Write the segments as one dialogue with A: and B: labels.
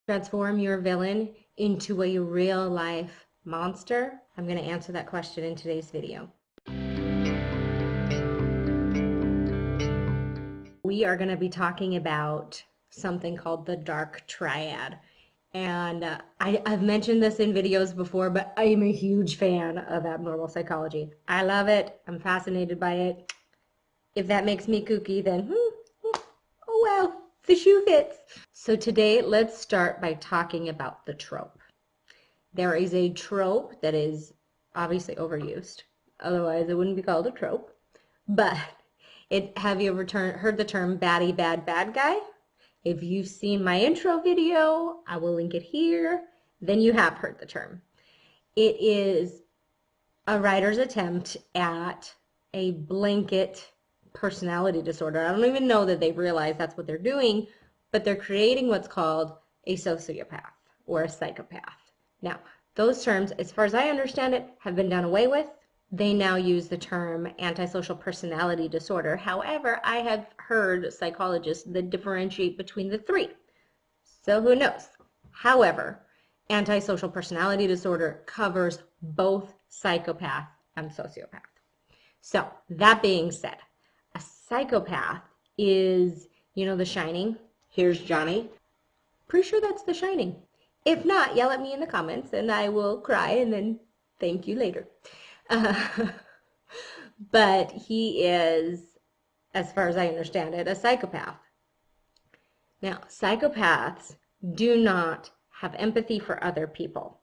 A: transform your villain into a real life monster? I'm going to answer that question in today's video. We are going to be talking about something called the Dark Triad. And I've mentioned this in videos before, but I am a huge fan of abnormal psychology. I love it. I'm fascinated by it. If that makes me kooky, then oh well, the shoe fits. So today, let's start by talking about the trope. There is a trope that is obviously overused. Otherwise, it wouldn't be called a trope. But have you ever heard the term baddie, bad guy? If you've seen my intro video, I will link it here, then you have heard the term. It is a writer's attempt at a blanket personality disorder. I don't even know that they realize that's what they're doing, but they're creating what's called a sociopath or a psychopath. Now, those terms, as far as I understand it, have been done away with. They now use the term antisocial personality disorder. However, I have heard psychologists that differentiate between the three. So who knows? However, antisocial personality disorder covers both psychopath and sociopath. So that being said, a psychopath is, you know, The Shining. Here's Johnny. Pretty sure that's The Shining. If not, yell at me in the comments and I will cry and then thank you later. But he is, as far as I understand it, a psychopath. Now, psychopaths do not have empathy for other people.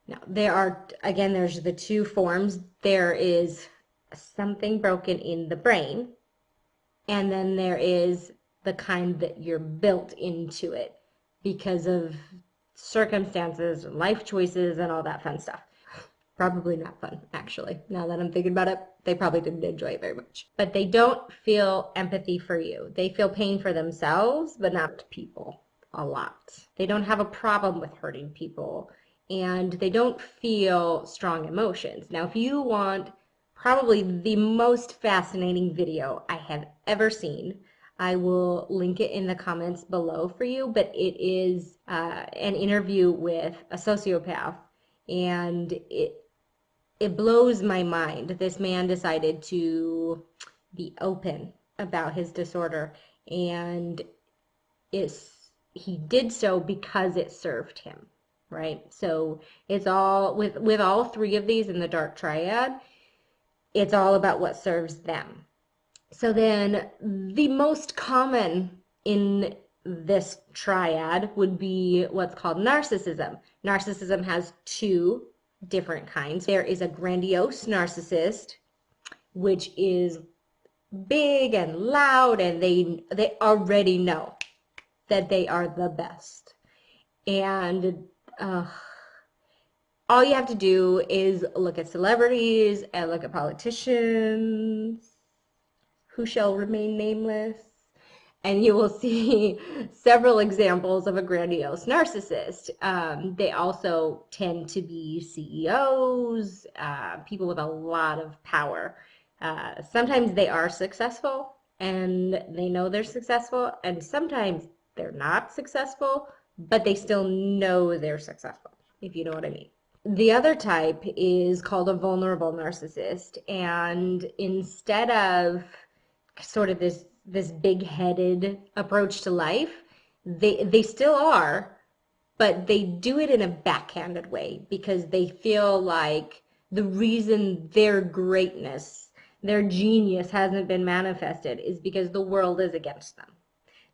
A: Now, there's the two forms. There is something broken in the brain, and then there is the kind that you're built into it because of circumstances, life choices, and all that fun stuff. Probably not fun, actually. Now that I'm thinking about it, they probably didn't enjoy it very much. But they don't feel empathy for you. They feel pain for themselves, but not people a lot. They don't have a problem with hurting people, and they don't feel strong emotions. Now, if you want probably the most fascinating video I have ever seen, I will link it in the comments below for you, but it is an interview with a sociopath, and it blows my mind. This man decided to be open about his disorder, and he did so because it served him, right? So it's all, with all three of these in the Dark Triad, it's all about what serves them. So then the most common in this triad would be what's called narcissism. Narcissism has two different kinds. There is a grandiose narcissist, which is big and loud, and they already know that they are the best. And all you have to do is look at celebrities and look at politicians who shall remain nameless, and you will see several examples of a grandiose narcissist. They also tend to be CEOs, people with a lot of power. Sometimes they are successful and they know they're successful, and sometimes they're not successful, but they still know they're successful, if you know what I mean. The other type is called a vulnerable narcissist, and instead of sort of this big-headed approach to life, they still are, but they do it in a backhanded way because they feel like the reason their greatness, their genius hasn't been manifested is because the world is against them.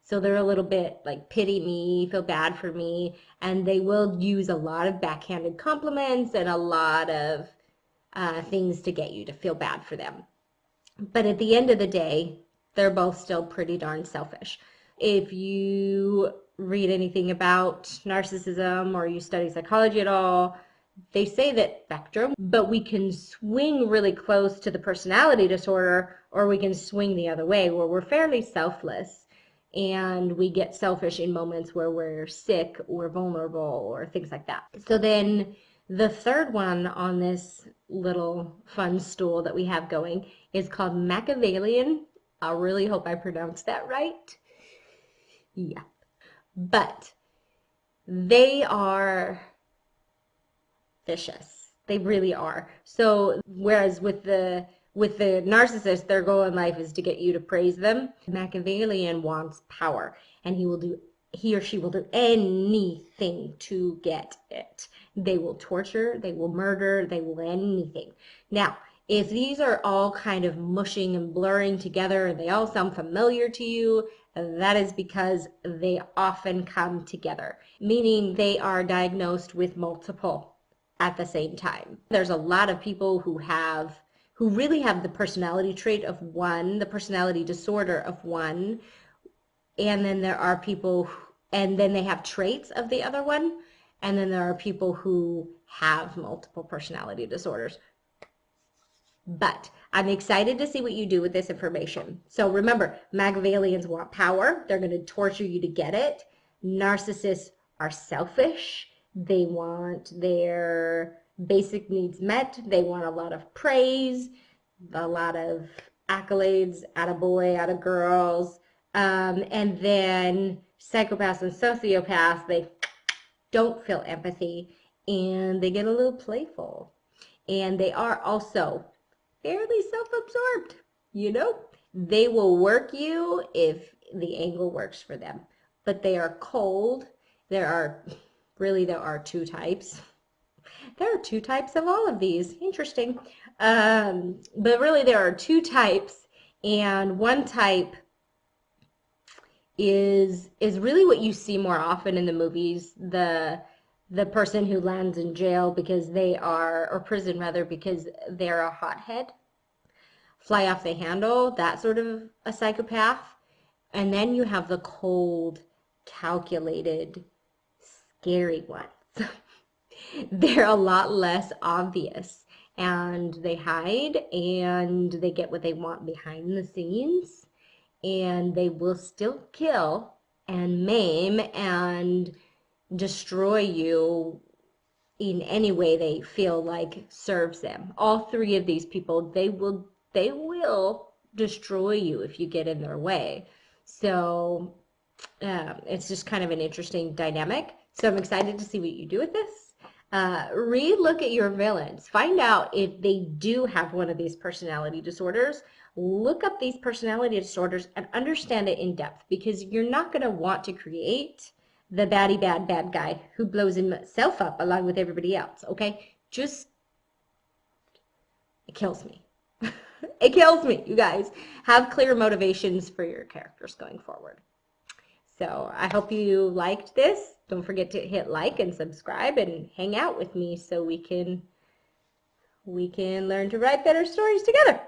A: So they're a little bit like, pity me, feel bad for me, and they will use a lot of backhanded compliments and a lot of things to get you to feel bad for them. But at the end of the day, they're both still pretty darn selfish. If you read anything about narcissism or you study psychology at all, they say that spectrum, but we can swing really close to the personality disorder, or we can swing the other way where we're fairly selfless and we get selfish in moments where we're sick or vulnerable or things like that. So then the third one on this little fun stool that we have going is called Machiavellian. I really hope I pronounced that right. Yeah. But they are vicious. They really are. So whereas with the narcissist, their goal in life is to get you to praise them. Machiavellian wants power, and he or she will do anything to get it. They will torture, they will murder, they will anything. Now, if these are all kind of mushing and blurring together and they all sound familiar to you, that is because they often come together, meaning they are diagnosed with multiple at the same time. There's a lot of people who really have the personality trait of one, the personality disorder of one, and then there are people, and then they have traits of the other one, and then there are people who have multiple personality disorders. But I'm excited to see what you do with this information. So remember, Machiavellians want power. They're going to torture you to get it. Narcissists are selfish. They want their basic needs met. They want a lot of praise, a lot of accolades, attaboy, attagirls. And then psychopaths and sociopaths, they don't feel empathy and they get a little playful. And they are also fairly self-absorbed, you know? They will work you if the angle works for them. But they are cold. There are two types. There are two types of all of these. Interesting. But really there are two types, and one type is really what you see more often in the movies. The person who lands in jail because they are, or prison rather, because they're a hothead, fly off the handle, that sort of a psychopath. And then you have the cold, calculated, scary ones. They're a lot less obvious, and they hide and they get what they want behind the scenes, and they will still kill and maim and destroy you in any way they feel like serves them. All three of these people, they will destroy you if you get in their way. So it's just kind of an interesting dynamic. So I'm excited to see what you do with this. Re-look at your villains. Find out if they do have one of these personality disorders. Look up these personality disorders and understand it in depth, because you're not going to want to create the baddie bad guy who blows himself up along with everybody else, okay? Just, it kills me. It kills me, you guys. Have clear motivations for your characters going forward. So I hope you liked this. Don't forget to hit like and subscribe and hang out with me so we can learn to write better stories together.